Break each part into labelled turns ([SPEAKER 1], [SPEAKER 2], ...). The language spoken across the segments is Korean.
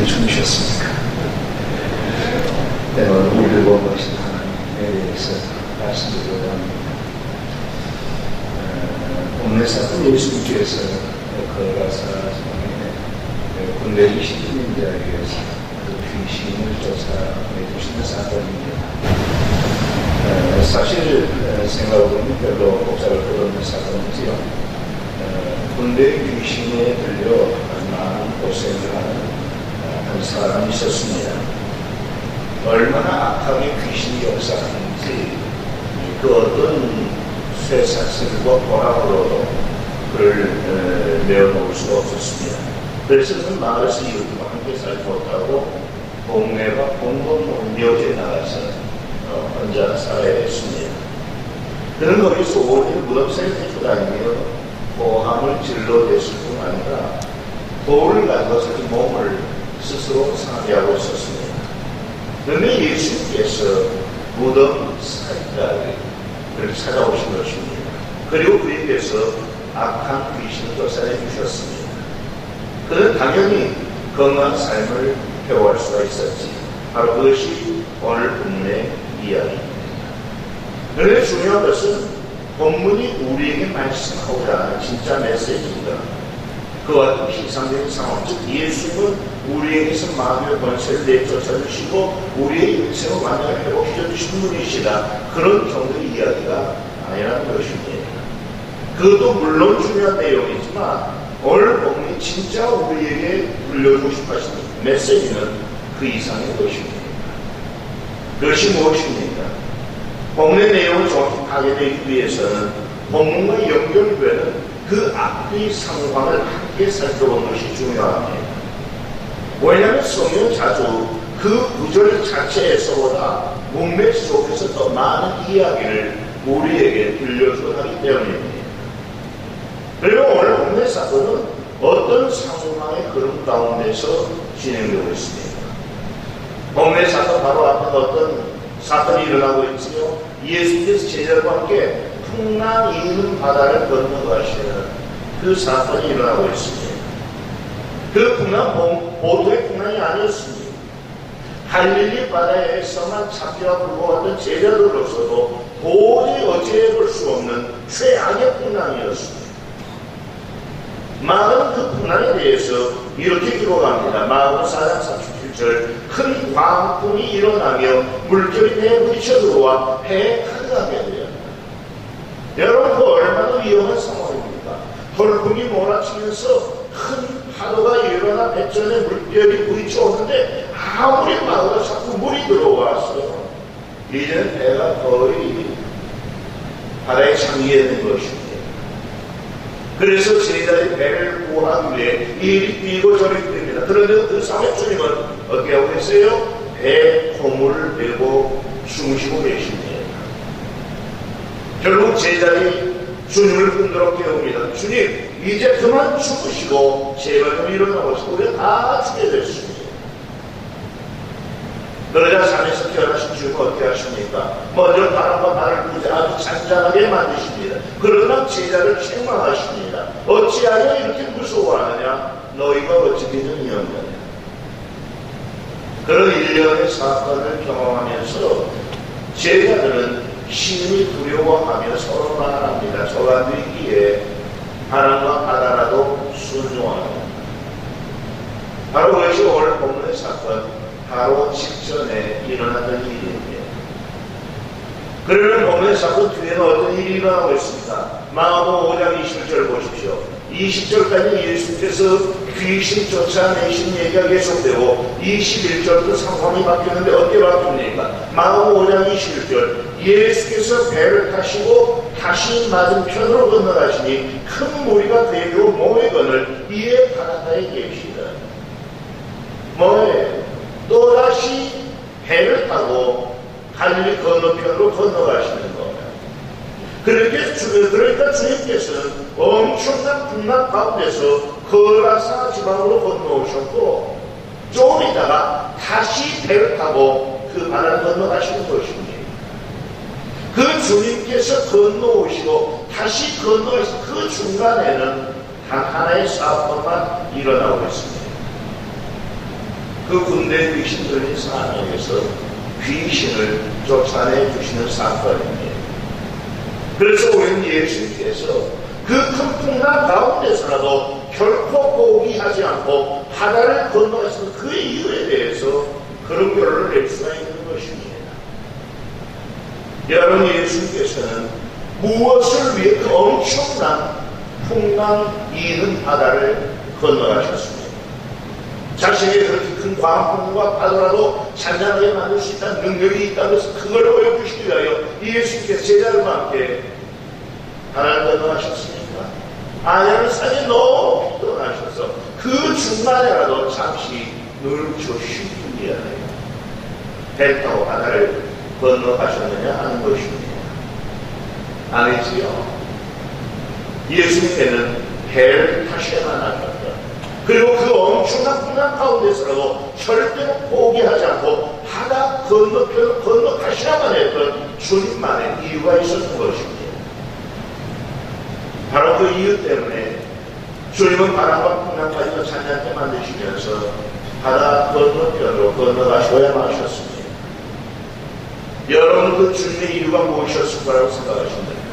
[SPEAKER 1] 은혜를 주무셨습니까? 오늘 우리를 원하신 하나님에 대해서 말씀드리려고 합니다. 오늘 사건 예수님께서 걸어가사성에 군대 20인자에 의해서 귀신을 쫓아내 주시는 사건입니다. 사실 생각해보면 별로 복잡할 것 없는 사건이지요. 군대 귀신에 들려 많은 고생을 하는 한 사람이 있었습니다. 얼마나 악하게 귀신이 역사하는지 그 어떤 쇠사슬과 보락으로도 그를 내어놓을 수가 없었습니다. 그래서 그 마을에서 이웃과 함께 살지 못하고 동네와 공동 묘지에 나가서 혼자 살아야 했습니다. 그는 거기서 오늘 무덤새를 해주고 다니며 고함을 질러댔을 뿐 아니라 돌을 가지고 자기 몸을 스스로 상대하고 있었습니다. 그런데 예수님께서 무덤 사이다를 찾아오신 것입니다. 그리고 그에게서 악한 귀신을 쫓아내 주셨습니다. 그는 당연히 건강한 삶을 회복할 수가 있었지. 바로 그것이 오늘 본문의 이야기입니다. 그런데 중요한 것은 본문이 우리에게 말씀하고자 하는 진짜 메시지입니다. 그와 같은 비상적인 상황, 즉 예수님은 우리에게서 마귀의 권세를 내쫓아주시고 우리의 인생을 완전히 회복시켜주신 분이시다. 그런 정도의 이야기가 아니라는 것입니다. 그것도 물론 중요한 내용이지만 오늘 본문이 진짜 우리에게 들려주고 싶어 하시는 메시지는 그 이상의 것입니다. 그것이 무엇입니까? 본문의 내용을 정확히 파괴되기 위해서는 본문과 연결되는 그 앞뒤 상황을 함께 살펴보는 것이 중요합니다. 왜냐하면 성경은 자주 그 구절 자체에서보다 문맥 속에서 더 많은 이야기를 우리에게 들려주고 하기 때문입니다. 그리고 오늘 본문의 사건은 어떤 상황의 그런 가운데서 진행되고 있습니다. 본문의 사건 바로 앞에 어떤 사건이 일어나고 있지요. 예수께서 제자들과 함께 풍랑 이는 바다를 건너가시는 그 사건이 일어나고 있습니다. 그 풍랑 보도의 풍랑이 아니었습니다. 갈릴리 바다에서만 참기가 불구하던 제자들로서도 도저히 어찌해볼 수 없는 최악의 풍랑이었습니다. 마가는 그 풍랑에 대해서 이렇게 기록합니다. 마가복음 4장 37절 큰 광풍이 일어나며 물결이 배에 부딪혀 들어와 배에 가득하게 되었다. 여러분, 그 얼마나 위험한 상황입니까? 돌풍이 몰아치면서 큰 파도가 일어나 배전에 물결이 부딪혀 오는데 아무리 막아도 자꾸 물이 들어와서 이제는 배가 거의 바다에 잠기게 된 것입니다. 그래서 제자의 배를 구하기 위해 이리 뛰고 저리 뜁니다. 그런데 그 상황에 주님은 어떻게 하고 계세요? 배에 고물을 메고 숨으시고 계십니다. 결국 제자들이 주님을 흔들어 깨웁니다. 주님, 이제 그만 죽으시고 제발 좀 일어나보시고 우리가 다 죽게 됐습니다. 그러자 산에서 태어나신 주님은 어떻게 하십니까? 먼저 바람과 바를 부재 아주 잔잔하게 만드십니다. 그러나 제자를 책망하십니다. 어찌하여 이렇게 무서워하느냐? 너희가 어찌 믿음이 없느냐? 그런 일련의 사건을 경험하면서 제자들은 심히 두려워하며 서로 말합니다. 저간들이기에 바람과 바다라도 순종합니다. 바로 그것이 오늘 본문의 사건, 바로 직전에 일어났던 일입니다. 그러면 본문의 사건 뒤에는 어떤 일이 일어나고 있습니다. 마가복음 5장 21절 보십시오. 20절까지 예수께서 귀신 쫓아내신 얘기가 계속되고 21절부터 상황이 바뀌었는데 어떻게 바뀝니까? 마가복음 5장 21절 예수께서 배를 타시고 다시 맞은편으로 건너가시니 큰 무리가 대교 모에 건을 이에 바닷가에 계시다. 뭐예요? 또다시 배를 타고 갈릴리 건너편으로 건너가시는 겁니다. 그러니까 주님께서는 엄청난 풍랑 가운데서 거라사 지방으로 건너오셨고 조금 있다가 다시 배를 타고 그 바다를 건너가시는 것입니다. 그 주님께서 건너오시고 다시 건너오신 그 중간에는 단 하나의 사건만 일어나고 있습니다. 그 군대 귀신 들린 상황에서 귀신을 쫓아내 주시는 사건입니다. 그래서 우리는 예수님께서 그 큰 풍랑 가운데서라도 결코 포기하지 않고 바다를 건너가시는 그 이유에 대해서 그런 결론을 낼 수가 있는 것입니다. 여러분, 예수님께서는 무엇을 위해 그 엄청난 풍랑 이는 바다를 건너가셨습니다. 자신의 그렇게 큰 광풍과 파도라도 잔잔하게 만들 수 있다는 능력이 있다고 해서 그걸 보여주시기 위하여 예수님께서 제자들과 함께 바다를 건너가셨습니까? 아니면 산이 너무 피곤하셔서 그 중간에라도 잠시 눈을 쉬기 위하여 배 타고 바다를 건너가셨느냐 하는 것입니다. 아니지요. 예수님께는 배를 타셔야만 하셨다. 그리고 그 엄청난 풍랑 가운데서라도 절대로 포기하지 않고 바다 건너편 건너가셔야만 했던 주님만의 이유가 있었던 것입니다. 바로 그 이유 때문에 주님은 바람과 풍랑까지도 잔잔하게 만드시면서 바다 건너편으로 건너가셔야만 하셨습니다. 여러분, 그 주님의 이유가 무엇이었을 거라고 생각하십니까?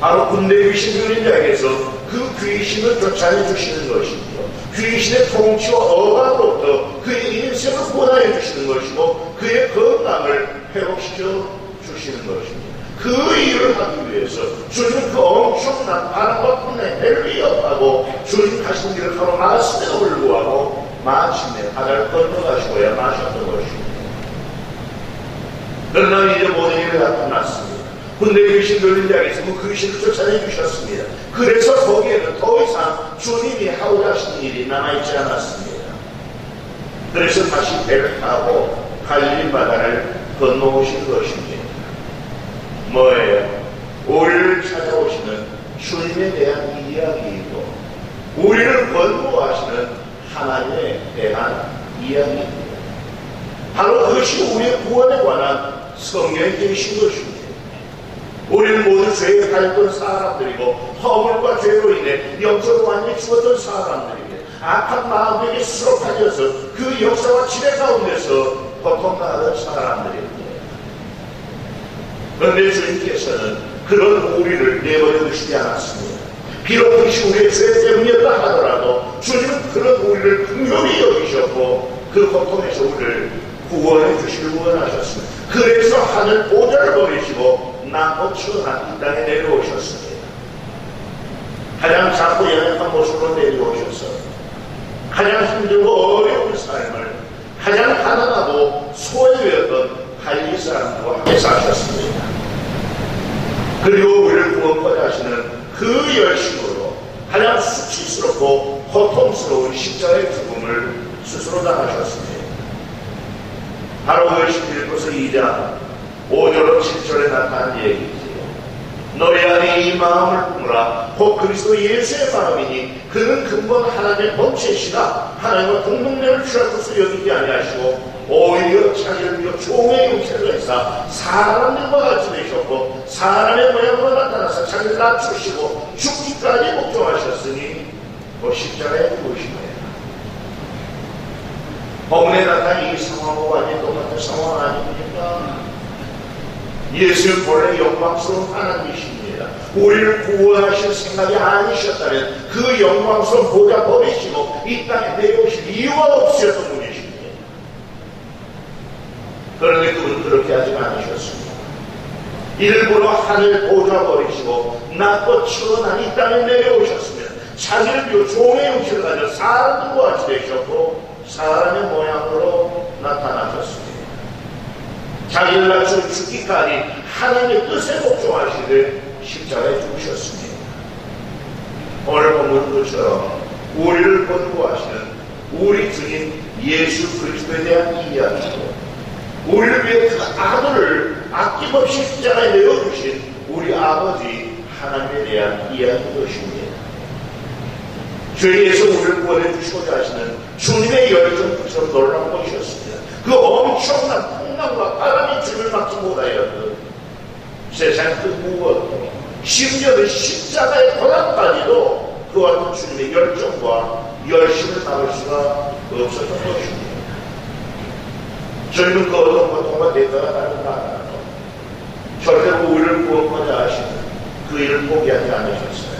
[SPEAKER 1] 바로 군대 귀신 들린 자에게서 그 귀신을 쫓아내 주시는 것이죠. 귀신의 통치와 억압으로부터 그의 인생을 구원하여 주시는 것이고 그의 건강을 회복시켜 주시는 것입니다. 그 일을 하기 위해서 주님은 그 엄청난 바람과 풍랑의 배를 위협하고 주님 가신 길을 바로 나갔음에도 불구하고 마침내 바다를 건너가시고야 마셨던 것입니다. 그러나 이제 모든 일이 다 끝났습니다. 군대 귀신 들린 자에게서 그 귀신을 쫓아내 주셨습니다. 그래서 거기에는 더 이상 주님이 하고자 하신 일이 남아있지 않았습니다. 그래서 다시 배를 타고 갈릴리 바다를 건너오신 것입니다. 뭐예요? 우리를 찾아오시는 주님에 대한 이야기이고 우리를 권고하시는 하나님에 대한 이야기입니다. 바로 그것이 우리의 구원에 관한 성경에 계신 것입니다. 우리는 모두 죄에 밟던 사람들이고 허물과 죄로 인해 영적으로 완전히 죽었던 사람들이고 악한 마음에게 스스로 빠져서 그 역사와 지뢰 가운데서 고통당하던 사람들입니다. 그런데 주님께서는 그런 우리를 내버려 두시지 않았습니다. 비록 그것이 우리의 죄 때문이었다 하더라도 주님은 그런 우리를 긍휼히 여기셨고 그 고통에서 우리를 구원해 주시길 원하셨습니다. 그래서 하늘 보좌를 버리시고 낮고 천한 이 땅에 내려오셨습니다. 가장 작고 연약한 모습으로 내려오셔서 가장 힘들고 어려운 삶을 가장 가난하고 소외되었던 갈릴리 사람들과 함께 사셨습니다. 그리고 우리를 구원받아 하시는 그 열심으로 가장 수치스럽고 고통스러운 십자가의 죽음을 스스로 당하셨습니다. 바로 그것이 빌립보서 2장 5절로 7절에 나타난 얘기지요. 너희 안에 이 마음을 품으라. 곧 그리스도 예수의 마음이니 그는 근본 하나님의 본체시다. 하나님과 동등됨을 취할 것으로 여기지 아니하시고 오히려 자기를 비워 종의 형체를 해서 사람들과 같이 되셨고 사람의 모양으로 나타나서 자기를 낮추시고 죽기까지 복종하셨으니 그 십자가에 죽으시네요. 본문에 나타난 이 상황과 완전히 똑같은 상황 아닙니까? 예수는 본래 영광스러운 하나님이십니다. 우리를 구원하실 생각이 아니셨다면 그 영광스러운 보좌 버리시고 이 땅에 내려오실 이유가 없으셨던 분이십니다. 그런데 그분은 그렇게 하지 않으셨습니다. 일부러 하늘 보좌 버리시고 낮고 천한 이 땅에 내려오셨습니다. 자기를 비워 종의 형체를 가져 사람들과 같이 되셨고 사람의 모양으로 나타나셨습니다. 자기를 낮추어 죽기까지 하나님의 뜻에 복종하시되 십자가에 죽으셨습니다. 오늘 본문 것처럼 우리를 권고하시는 우리 주님 예수 그리스도에 대한 이야기고 우리를 위해 그 아들을 아낌없이 십자가에 내어주신 우리 아버지 하나님에 대한 이야기인 것입니다. 죄에서 우리를 구원해주시고자 하시는 주님의 열정처럼 놀라운 것이었습니다. 그 엄청난 풍랑과 바람이 주를 막지 못하였던 세상 그 무엇도 심지어 그 십자가의 고난까지도 그와 같은 주님의 열정과 열심을 막을 수가 없었던 것입니다. 저희는 그 어떤 고통과 대가가 다른 거 알아요. 절대로 우리를 구원하자 하시는 그 일을 포기하지 않으셨어요.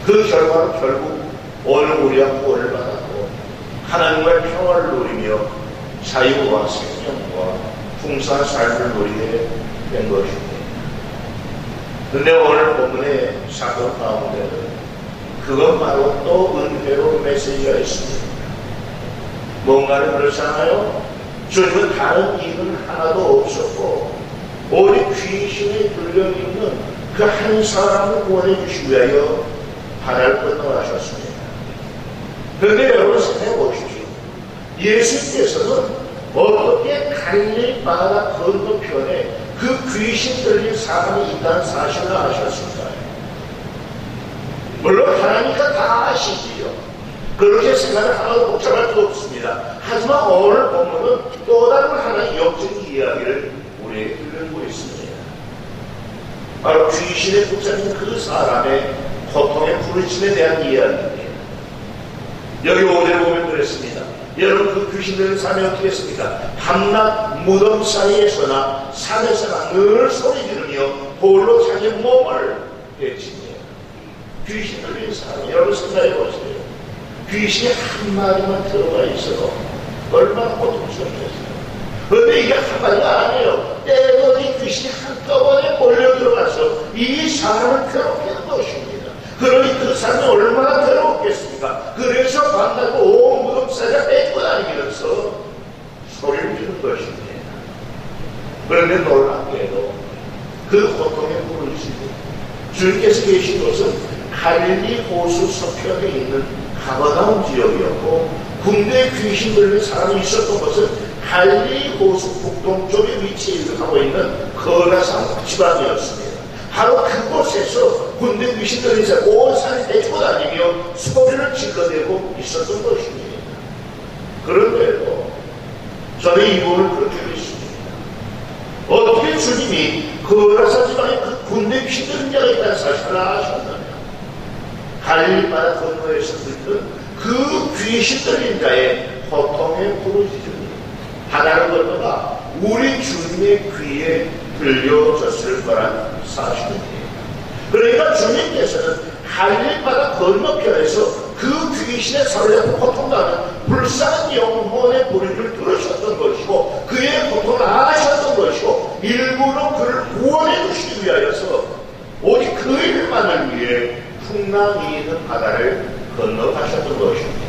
[SPEAKER 1] 그 결과로 결국 오늘 우리가 구원을 받았고 하나님과의 평화를 누리며 자유와 생명과 풍성한 삶을 누리게 된 것입니다. 근데 오늘 본문의 사건 가운데는 그건 바로 또 은혜로 메시지가 있습니다. 뭔가를 그렇잖아요. 주님은 다른 일은 하나도 없었고 오직 귀신에 들려있는 그 한 사람을 구원해 주시기 위하여 바다를 건너가셨습니다. 그런데 여러분 생각해 보십시오. 예수님께서는 어떻게 갈릴리 바다 건너편에 그 귀신 들린 사람이 있다는 사실을 아셨을까요? 물론 하나님과 다 아시지요. 그렇게 생각을 하나도 복잡할 수 없습니다. 하지만 오늘 본문은 또 다른 하나의 영적인 이야기를 우리에게 들려주고 있습니다. 바로 귀신에 붙잡힌 그 사람의 고통의 부르심에 대한 이야기입니다. 여기 5절에 보면 그랬습니다. 여러분 그 귀신 들린 사람이 어떻게 했습니까? 밤낮 무덤 사이에서나 산에서나 늘 소리 지르며 돌로 자기 몸을 해칩니다. 귀신 들린 사람 여러분 생각해 보세요. 귀신이 한 마리만 들어가 있어도 얼마나 고통스럽겠어요. 그런데 이게 한 마리가 아니에요. 때로는 귀신이 한꺼번에 몰려 들어가서 이 사람을 괴롭히는 것입니다. 그러니 그 사람이 얼마나 괴롭겠습니까? 그래서 밤낮 온 무덤 사이에 뺏고 다니면서 소리를 지르는 것입니다. 그런데 놀랍게도 그 고통의 부르심이 주님께서 계신 곳은 갈릴리 호수 서편에 있는 가버나움 지역이었고 군대에 귀신 들린 사람이 있었던 것은 갈릴리 호수 북동쪽에 위치하고 있는 거라산 지방이었습니다. 바로 그곳에서 군대 귀신 들린 사람이 온 산에 대치고 다니며 소리를 질러대고 있었던 것입니다. 그런데도 저는 이 부분을 그렇게 믿습니다. 어떻게 주님이 거라산 지방에 그 군대 귀신 들린 자가 있다는 사실을 아셨나요? 갈릴리 바다 건너에서 듣는 그 귀신 들린 자의 고통의 부르짖음이 바다를 건너가 우리 주님의 귀에 들려졌을 거란 사실입니다. 그러니까 주님께서는 갈릴리 바다 건너편에서 그 귀신의 사로잡고 고통당하는 불쌍한 영혼의 부르짖음을 들으셨던 것이고 그의 고통을 아셨던 것이고 일부러 그를 구원해 주시기 위하여서 오직 그 일만을 위해 풍랑이 있는 바다를 건너가셨던 것입니다.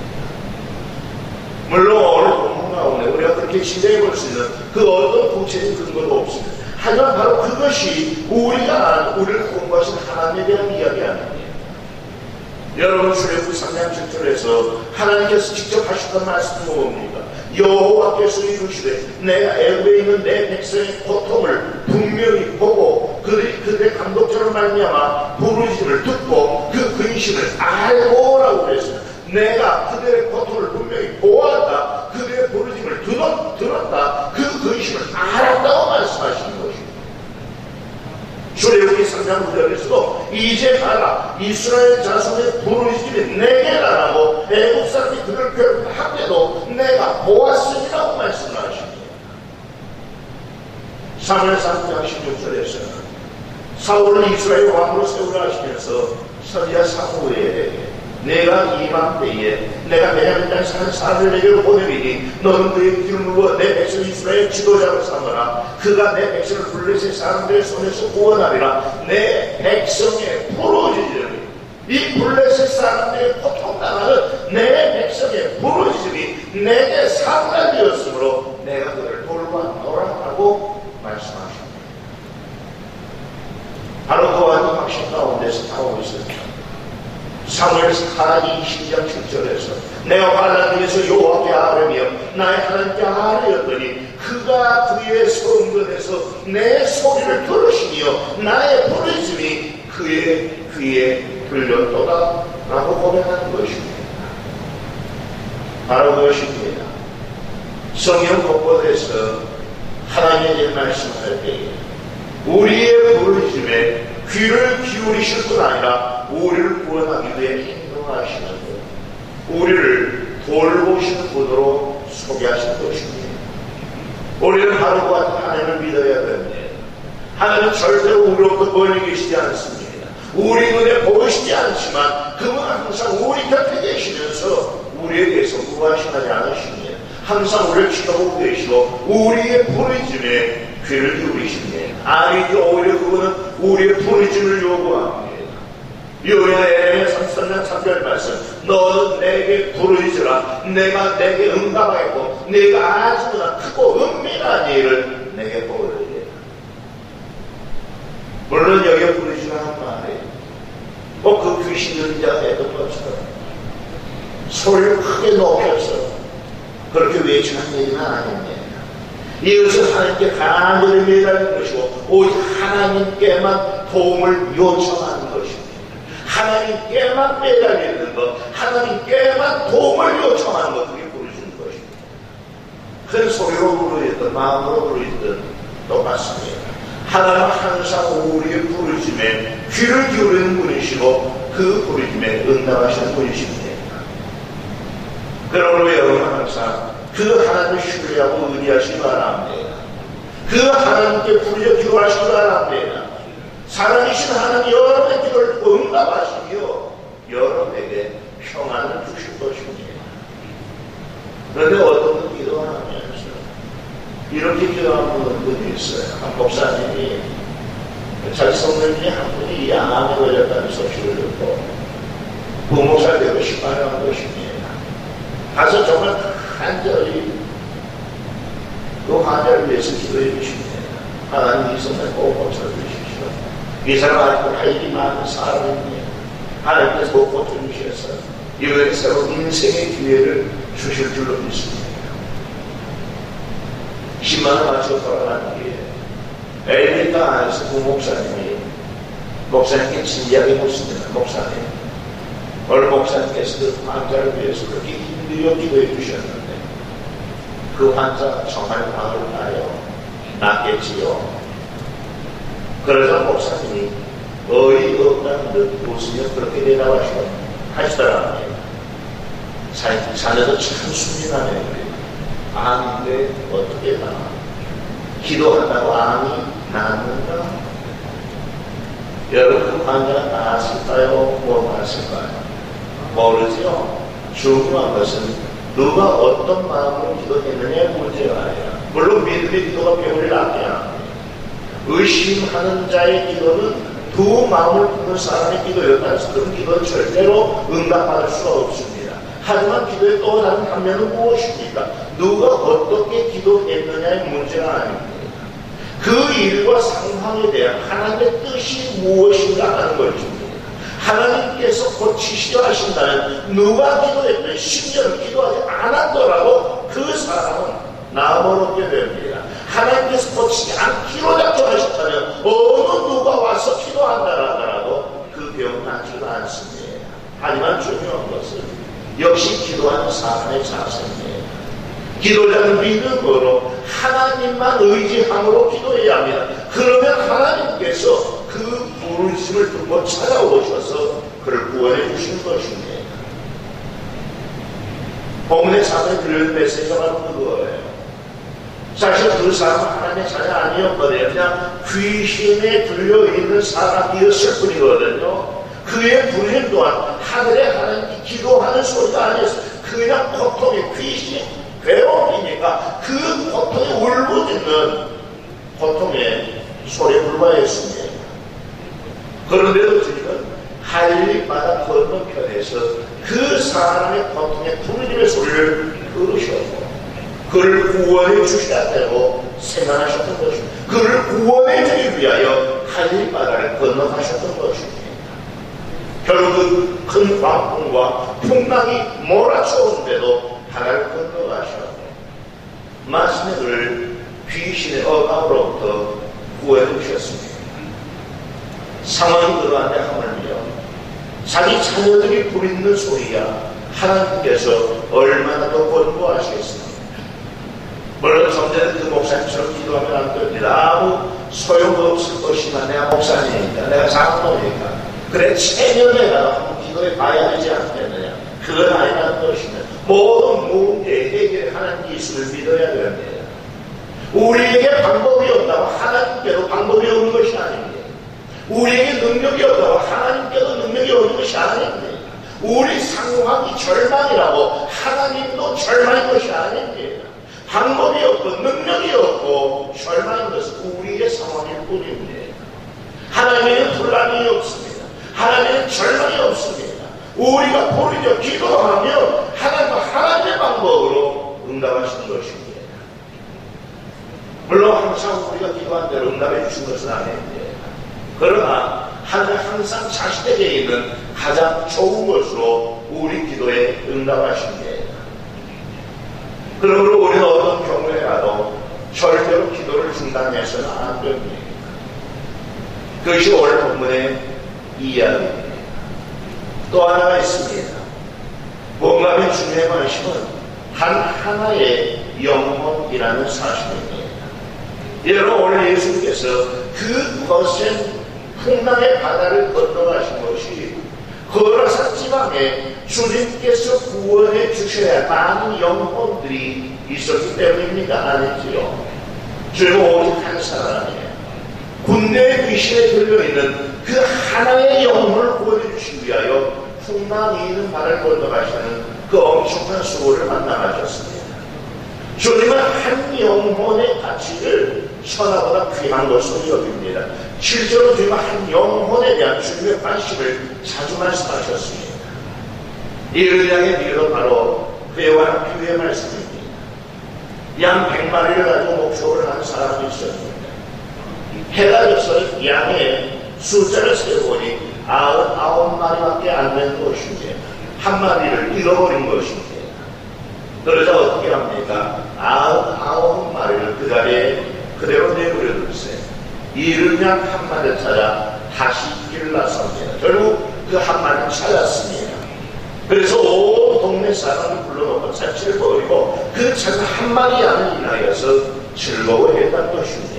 [SPEAKER 1] 물론 오늘 본문 가운데 우리가 그렇게 지적해 볼 수 있는 그 어떤 구체적인 근거도 없습니다. 하지만 바로 그것이 우리가 아는 우리를 구원하신 하나님에 대한 이야기 아닙니까? 여러분 출애굽기 3장 7절에서 하나님께서 직접 하셨던 말씀은 뭡니까? 여호와께서 이르시되 내가 애굽에 있는 내 백성의 고통을 분명히 보고 그들의 감독자로 말미암아 부르짖음을 듣고 그 근심을 알고라고 그랬습니다. 내가 그들의 고통을 분명히 보았다. 그들의 부르짖음을 들었다. 그 근심을 알았다고 말씀하시는 것입니다. 출애굽기 3장 9절에서도 이제 가라 이스라엘 자손의 부르짖음이 내게 가라고 애굽 사람이 그를 괴롭히는데도 내가 보았으니라고 말씀하십니다. 사무엘상 3장 16절에서는 사울을 이스라엘 왕으로 세우라 하시면서 선지자 사무엘에게 내가 이맘때에 내가 베냐민 땅에서 한 사람을 내게로 보내리니 너는 그의 귀를 누워 내 백성 이스라엘 지도자로 삼으라. 그가 내 백성을 블레셋 사람들의 손에서 구원하리라. 내 백성의 부르짖음이 이 블레셋 사람들의 고통당하는 내 백성의 부르짖음이 내게 상달되었으므로 내가 그를 돌봐노라 하고 말씀하십니다. 바로 그와 같은 확신 가운데서 나오고 있습니다. 사무엘상 20장 7절에서 내가 환난중에서 여호와께 아뢰며 나의 하나님께 아뢰었더니 그가 그의 성전에서 내 소리를 들으시며 나의 부르짖음이 그의 귀에 들렸도다 라고 고백하는 것입니다. 바로 그것입니다. 성경 곳곳에서 하나님의 대해 말씀할 때에 우리의 부르짖음에 귀를 기울이실 뿐 아니라 우리를 구원하기 위해 행동하시는 분, 우리를 돌보시는 분으로 소개하신 것입니다. 우리는 바로 그 같은 하나님을 믿어야 됩니다. 하나님은 절대로 우리로부터 멀리 계시지 않습니다. 우리 눈에 보이시지 않지만 그분은 항상 우리 곁에 계시면서 우리에 대해서 무관심하지 않으십니다. 항상 우리를 지켜보고 계시고 우리의 부르짖음에 귀를 기울이십니다. 아니죠. 오히려 그분은 우리의 부르짖음을 요구합니다. 요나의 33년 3절 말씀, 너는 내게 부르짖으라. 내가 내게 응답하겠고 내가 아주나 크고 은밀한 일을 내게 보이리라. 물론 여기에 부르짖으라는 말이 그 귀신 들린 자가 했던 것처럼 소리를 크게 높여서 그렇게 외치는 얘기는 아닙니다. 이것은 하나님께 간절히 매달리는 것이고 오직 하나님께만 도움을 요청하는 것입니다. 하나님께만 매달리는 것, 하나님께만 도움을 요청하는 것, 그게 부르짖는 것입니다. 큰 소리로 부르짖든 마음으로 부르짖든 똑같습니다. 하나님은 항상 우리의 부르짖음에 귀를 기울이는 분이시고 그 부르짖음에 응답하시는 분이십니다. 그러므로 여러분은 항상 그 하나님을 신뢰하고 의지하시기 바랍니다. 그 하나님께 부르짖어 기도하시기 바랍니다. 살아계신 하나님 여러분의 기도를 듣고 응답하시며 여러분에게 평안을 주실 것입니다. 그런데 어떤 분 기도하면서 이렇게 기도하는 분이 있어요. 한 목사님이 자기 성도 중에 한 분이 이 암에 걸렸다는 소식을 듣고 부목사 되고 싶어 하는 것입니다. 가서 정말 간절히 그 환자를 위해서 기도해 주십니다. 하나님 이 성도를 꼭 고쳐주십시오. 이 사람 아직도 할 일이 많은 사람입니다. 하나님께서 꼭 고쳐주셔서 이번에 새로운 인생의 기회를 주실 줄로 믿습니다. 10만원 맞춰 돌아가는 길에 엘리타 안에서 부목사님이 목사님께 진지하게 묻습니다. 목사님, 오늘 목사님께서 그 환자를 위해서 그렇게 힘들게 기도해 주셨는데 그 환자 정말 마음을 다하여 낫겠지요? 그러자 목사님이 어이없다는 듯 웃으며 그렇게 대답하시더랍니다. 자네도 참 순진하네. 암인데 어떻게 나? 기도한다고 암이 낫는가? 여러분 그 환자가 나았을까요? 못 나았을까요? 모르죠. 중요한 것은 누가 어떤 마음으로 기도했느냐의 문제가 아니라 물론 믿음의 기도가 병을 낫게 합니다. 의심하는 자의 기도는 두 마음을 품는 사람의 기도였다 해서 그런 기도는 절대로 응답받을 수가 없습니다. 하지만 기도의 또 다른 한면은 무엇입니까? 누가 어떻게 기도했느냐의 문제가 아닙니다. 그 일과 상황에 대한 하나님의 뜻이 무엇인가 하는 것입니다. 하나님께서 고치시려 하신다면 누가 기도했든 심지어는 기도하지 않았더라도 그 사람은 나무롭게 됩니다. 하나님께서 고치지 않기로 작정하셨다면 어느 누가 와서 기도한다 하더라도 그 병은 낫지가 않습니다. 하지만 중요한 것은 역시 기도하는 사람의 자세입니다. 기도자는 믿음으로 하나님만 의지함으로 기도해야 합니다. 그러면 하나님께서 그 부르심을 듣고 찾아오셔서 그를 구원해 주시는 것입니다. 본문의 자세히 들려는 메시지가 바로 그거예요. 사실 그 사람은 하나님의 자녀 아니었거든요. 그냥 귀신에 들려있는 사람이었을 뿐이거든요. 그의 부르심 또한 하늘에 하나님께 기도하는 소리가 아니었어요. 그냥 고통의 귀신이 괴로움이니까 그 고통에 울부짖는 고통의 소리에 불과했습니다. 그런데도 주님은 할리바다 건너편에서 그 사람의 고통의 부르짖음의 소리를 들으셨고 그를 구원해 주시겠다고 생각하셨던 것입니다. 그를 구원해 주기 위하여 할리바다를 건너가셨던 것입니다. 결국 큰 광풍과 풍랑이 몰아쳐오는데도 바다를 건너가셨고 마침내 그를 귀신의 억압으로부터 구해 주셨습니다. 상황이 그러한데 하물며 자기 자녀들이 부르짖는 소리야 하나님께서 얼마나 더 권고하시겠습니까? 물론 좀 전에 그 목사님처럼 기도하면 안 됩니다. 아무 소용없을 것이지만 내가 목사님이니까 내가 장로니까 그래 체면에다가 한번 기도해 봐야 되지 않겠느냐. 그건 아니라는 것이면 모든 문제 해결에 하나님 예수를 믿어야 됩니다. 우리에게 방법이 없다고 하나님께도 방법이 없는 것이 아닙니다. 우리에게 능력이 없다고 하나님께도 능력이 없는 것이 아닙니다. 우리 상황이 절망이라고 하나님도 절망인 것이 아닙니다. 방법이 없고 능력이 없고 절망인 것은 우리의 상황일 뿐입니다. 하나님에는 불안이 없습니다. 하나님에는 절망이 없습니다. 우리가 보리려 기도하면 하나님과 하나님의 방법으로 응답하시는 것입니다. 물론 항상 우리가 기도한 대로 응답해 주신 것은 아닙니다. 그러나 하나님 항상 자신에게 있는 가장 좋은 것으로 우리 기도에 응답하십니다. 그러므로 우리는 어떤 경우에라도 절대로 기도를 중단해서는 안 됩니다. 그것이 오늘 본문의 이야기입니다. 또 하나가 있습니다. 뭔가면 주님의 관심은 하나의 영혼이라는 사실입니다. 여러분, 오늘 예수님께서 그 거센 풍랑의 바다를 건너가신 것이 거라산 지방에 주님께서 구원해 주셔야 할 많은 영혼들이 있었기 때문입니까? 아니지요. 주님은 오직 한 사람이에요. 군대의 귀신에 들려있는 그 하나의 영혼을 구원해 주시기 위하여 풍랑이 있는 바다를 건너가시는 그 엄청난 수고를 만나가셨습니다. 주님은 한 영혼의 가치를 천하보다 귀한 것으로 여깁니다. 실제로 주님은 한 영혼에 대한 주님의 관심을 자주 말씀하셨습니다. 이 은양의 비유도 바로 그에 관한 비유의 말씀입니다. 양 100마리를 가지고 목축을 하는 사람이 있었습니다. 해가 져서 양의 숫자를 세보니 99마리밖에 안 되는 것인데 한 마리를 잃어버린 것입니다. 그러자 어떻게 합니까? 99마리를 그 자리에 그대로 내버려두세요. 잃은 양 한 마리를 찾아 다시 길을 나섭니다. 결국 그 한 마리를 찾았습니다. 그래서 온 동네 사람을 불러놓고 잔치를 벌이고 그 찾은 한 마리 양을 인하여서 즐거워했다는 것입니다.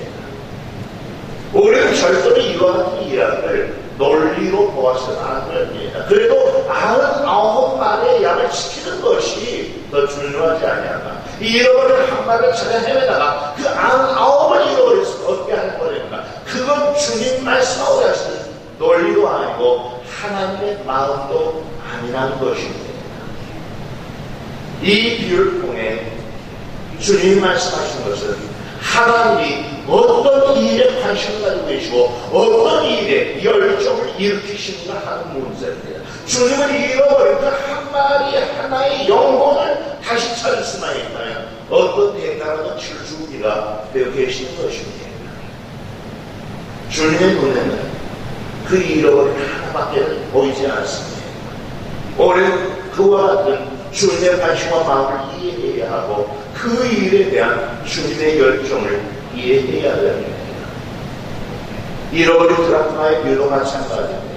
[SPEAKER 1] 우리는 절대로 이와 같은 이야기를 논리로 보아서는 안 됩니다. 그래도 99마리의 양을 지키는 것이 더 중요하지 아니한가. 잃어버린 한 마리를 찾아 헤매다가 그 99을 잃어버려서 어떻게 하는 거니까. 그건 주님 말씀하고 하시는 논리도 아니고 하나님의 마음도 아니라는 것입니다. 이 비유를 통해 주님이 말씀하신 것은 하나님이 어떤 일에 관심을 가지고 계시고 어떤 일에 열정을 일으키시는가 하는 문제입니다. 주님은 잃어버린 그 한 마리 하나의 영혼을 다시 찾을 수만 있다면 어떤 대가라도 칠 준비가 되어 계시는 것입니다. 주님의 눈에는 그 잃어버린 하나밖에 보이지 않습니다. 오늘 그와 같은 주님의 관심과 마음을 이해해야 하고 그 일에 대한 주님의 열정을 이해해야 됩니다. 잃어버린 드라크마의 비유도 마찬가지입니다.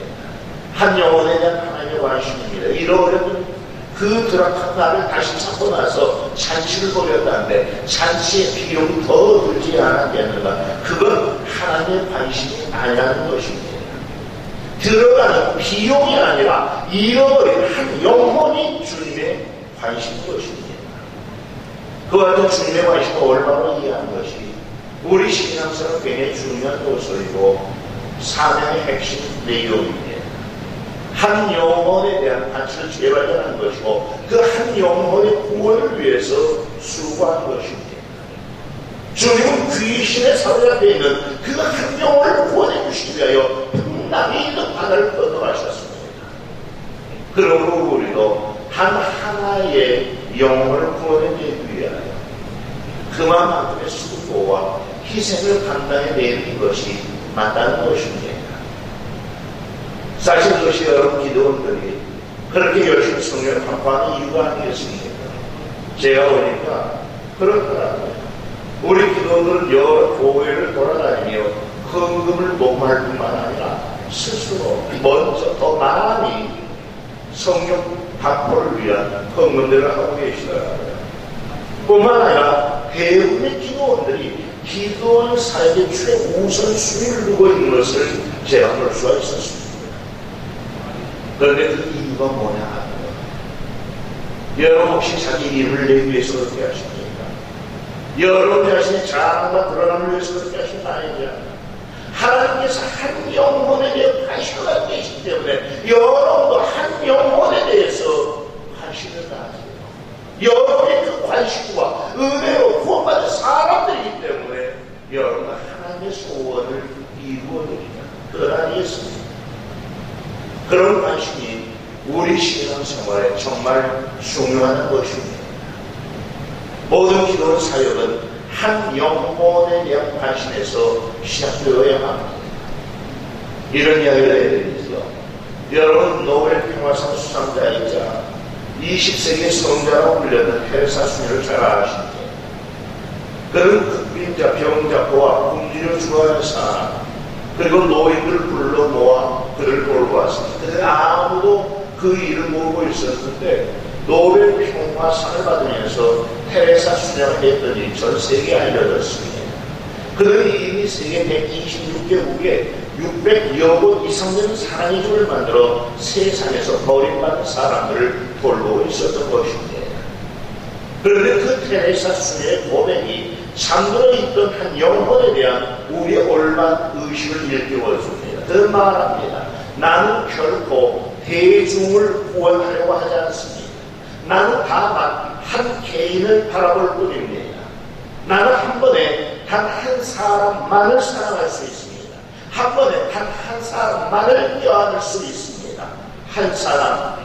[SPEAKER 1] 한 영혼에 대한 하나님의 관심입니다. 잃어버렸던 그 드라크마를 다시 찾고 나서 잔치를 벌였다는데 잔치의 비용이 더 들지 않았겠는가? 그건 하나님의 관심이 아니라는 것입니다. 들어가는 비용이 아니라 잃어버린 한 영혼이 주님의 관심인 것입니다. 그와 같은 주님의 관심을 올바로 이해하는 것이 우리 신앙생활은 굉장히 중요한 요소이고 사명의 핵심 내용입니다. 한 영혼에 대한 가치를 재발견하는 것이고 그 한 영혼의 구원을 위해서 수고하는 것입니다. 주님은 귀신의 사로잡혀 있는 그 한 영혼을 구원해 주시기 위하여 풍랑이 있는 바다를 건너가셨습니다. 그러므로 우리도 하나의 영혼을 구원해내기 위하여 그만큼의 수고와 희생을 감당해 내는 것이 맞다는 것입니다. 사실 그것이 여러분 기도원들이 그렇게 열심히 성령을 확보하는 이유가 아니겠습니까? 제가 보니까 그렇더라고요. 우리 기도원들은 여러 교회를 돌아다니며 헌금을 목마할 뿐만 아니라 스스로 먼저 더 많이 성령 확보를 위한 헌금들을 하고 계시더라고요. 뿐만 아니라 대부분의 기도원들이 기도원 사역의 최우선순위를 두고 있는 것을 제가 볼 수가 있었습니다. 그런데 그 이유가 뭐냐 하면 여러분 혹시 자기 이름을 내기 위해서 어떻게 하십니까? 여러분 자신의 자랑과 드러남을 위해서 그렇게 하신 거 아니죠? 하나님께서 한 영혼에 대해 관심을 갖고 계시기 때문에 여러분도 한 영혼에 대해서 관심을 가지세요. 여러분의 그 관심과 은혜로 구원받은 사람들이기 때문에 여러분은 하나님의 소원을 이루어드리는 그런 아니겠습니까? 그런 관심이 우리 신앙생활에 정말 중요한 것입니다. 모든 기도는 사역은 한 영혼에 대한 관심에서 시작되어야 합니다. 이런 이야기를 해드리죠. 여러분, 노벨 평화상 수상자이자 20세기 성자라고 불렸던 테레사 수녀를 잘 아십니다. 그는 극빈자, 병자포와 굶주려 죽어가는 사람, 그리고 노인들을 불러 모아 그를 돌보았습니다. 그때 아무도 그 일을 모르고 있었는데 노벨 평화상을 받으면서 테레사 수녀가 했던 일이 전 세계에 알려졌습니다. 그는 이미 세계 126개국에 600여 곳 이상 되는 사랑의 집을 만들어 세상에서 버림받은 사람들을 돌보고 있었던 것입니다. 그런데 그 테레사 수녀의 고백이 잠들어 있던 한 영혼에 대한 우리의 올바른 의식을 일깨워줍니다. 그는 말합니다. 나는 결코 대중을 구원하려고 하지 않습니다. 나는 다만 한 개인을 바라볼 뿐입니다. 나는 한 번에 단 한 사람만을 사랑할 수 있습니다. 한 번에 단 한 사람만을 껴안을 수 있습니다. 한 사람만.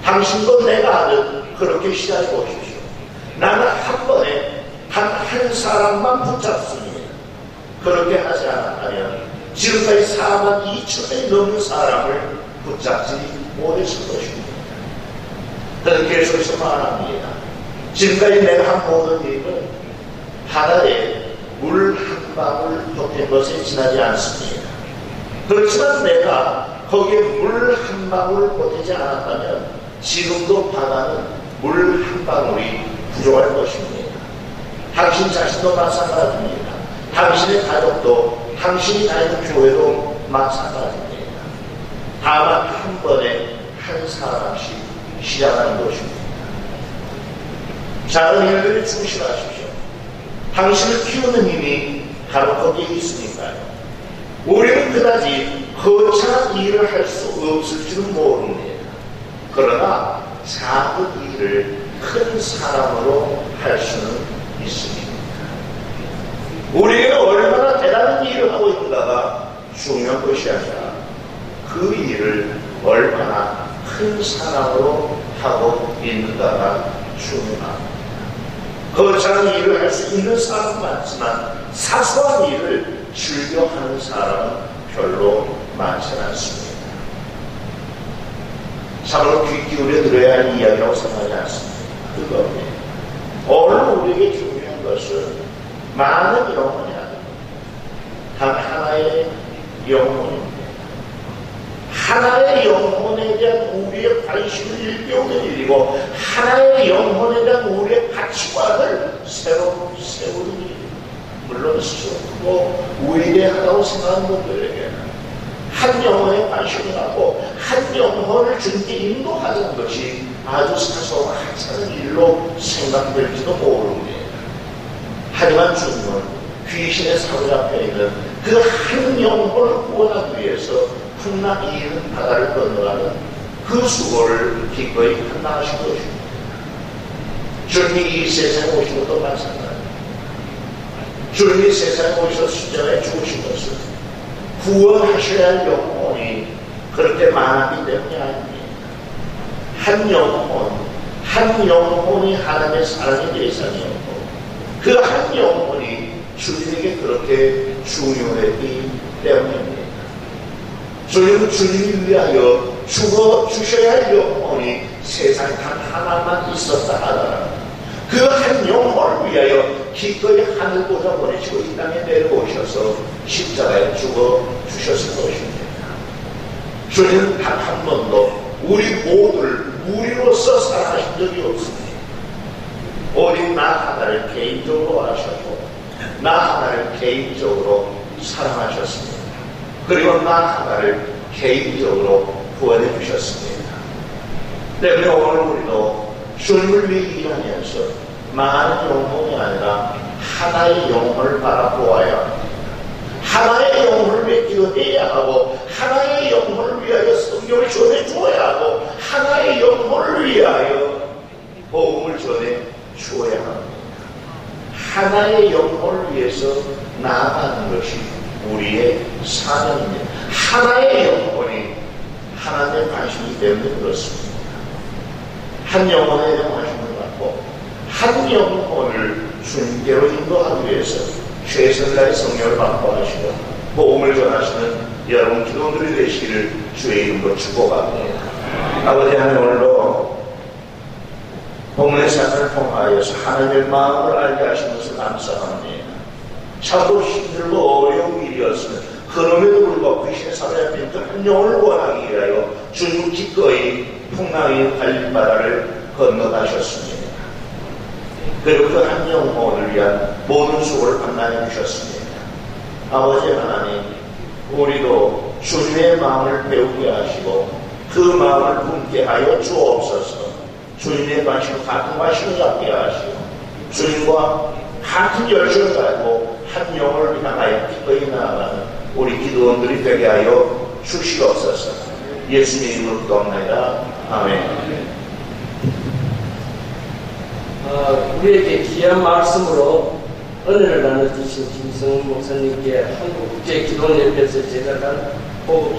[SPEAKER 1] 당신도 내가 아는 그렇게 시작해 보십시오. 나는 한 번에 단 한 사람만 붙잡습니다. 그렇게 하지 않았다면 지금까지 4만 2천명이 넘는 사람을 붙잡지 못했을 것입니다. 그는 계속해서 말합니다. 지금까지 내가 한 모든 일은 바다에 물 한 방울 덮인 것에 지나지 않습니다. 그렇지만 내가 거기에 물 한 방울 보태지 않았다면 지금도 바다는 물 한 방울이 부족할 것입니다. 당신 자신도 마찬가지입니다. 당신의 가족도, 당신이 다니는 교회도 마찬가지입니다. 다만 한 번에 한 사람씩 시작하는 것입니다. 작은 일들에 충실하십시오. 당신을 키우는 힘이 바로 거기에 있으니까요. 우리는 그다지 거창한 일을 할 수 없을지는 모릅니다. 그러나 작은 일을 큰 사람으로 할 수는 있습니다. 우리가 얼마나 대단한 일을 하고 있는가가 중요한 것이 아니라 그 일을 얼마나 큰 사람으로 하고 있는가가 중요합니다. 거창한 일을 할 수 있는 사람은 많지만 사소한 일을 즐겨하는 사람은 별로 많지 않습니다. 참으로 귀 기울여 들어야 할 이야기라고 생각하지 않습니다. 그겁니다. 오늘 우리에게 중요한 것은 많은 영혼이 아닙니다. 단 하나의 영혼입니다. 하나의 영혼에 대한 우리의 관심을 일깨우는 일이고 하나의 영혼에 대한 우리의 가치관을 새로 세우는 일입니다. 물론 스스로 크고 위대하다고 생각하는 분들에게는 한 영혼에 관심을 갖고 한 영혼을 주님께 인도하는 것이 아주 사소한 하찮은 일로 생각될지도 모릅니다. 하지만 주님은 귀신에 사로잡혀 있는 그 한 영혼을 구원하기 위해서 풍랑 이은 바다를 건너가는 그 수고를 기꺼이 감당하신 것입니다. 주님이 이 세상에 오신 것도 마찬가지입니다. 주님이 세상에 오셔서 십자가에 죽으신 것은 구원하셔야 할 영혼이 그렇게 많았기 때문이 아닙니다. 한 영혼이 하나님의 사랑의 대상이었고 그 한 영혼이 주님에게 그렇게 중요했기 때문입니다. 주님은 주님을 위하여 죽어주셔야 할 영혼이 세상에 단 하나만 있었다 하더라도 그 한 영혼을 위하여 기꺼이 하늘보다 보내시고 이 땅에 내려오셔서 십자가에 죽어주셨을 것입니다. 주님은 단 한 번도 우리 모두를 무리로서 사랑하신 적이 없습니다. 오직 나 하나를 개인적으로 아셨고 나 하나를 개인적으로 사랑하셨습니다. 그리고 나 하나를 개인적으로 구원해 주셨습니다. 때문에 오늘 우리도 주님을 위해 일하면서 많은 영혼이 아니라 하나의 영혼을 바라보아야 합니다. 하나의 영혼을 위해 기도해야 하고 하나의 영혼을 위하여 성경을 전해 주어야 하고 하나의 영혼을 위하여 복음을 전해 주어야 합니다. 하나의 영혼을 위해서 나아가는 것이 우리의 사명입니다. 하나의 영혼이 하나님의 관심이기 때문에 그렇습니다. 한 영혼에 대한 관심을 갖고 한 영혼을 주님께로 인도하기 위해서 최선을 다해 성령을 반복하시고 복음을 전하시는 여러분 기도원들이 되시기를 주의 이름으로 축복합니다. 아버지 하나님, 오늘도 복음의 삶을 통하여서 하나님의 마음을 알게 하신 것을 감사합니다. 참으로 힘들고 어려운 일이었으면 그럼에도 불구하고 귀신의 사회 앞에 있던 한 영혼을 원하기 위하여 주님 기꺼이 풍랑의 갈림바다를 건너가셨습니다. 그리고 그 한 영혼을 위한 모든 수고를 감당해 주셨습니다. 아버지 하나님, 우리도 주님의 마음을 배우게 하시고 그 마음을 품게 하여 주옵소서. 주님의 관심을 같은 관심을 갖게 하시고 주님과 같은 열심을 가지고 한 영혼을 향하여 기꺼이 나아가는 우리 기도원들이 되게 하여 주시옵소서. 예수님의 이름으로 기도합니다. 아멘.
[SPEAKER 2] 우리에게 귀한 말씀으로 은혜를 나눠주신 김성훈 목사님께 한국국제기도원협회에서 제작한 복음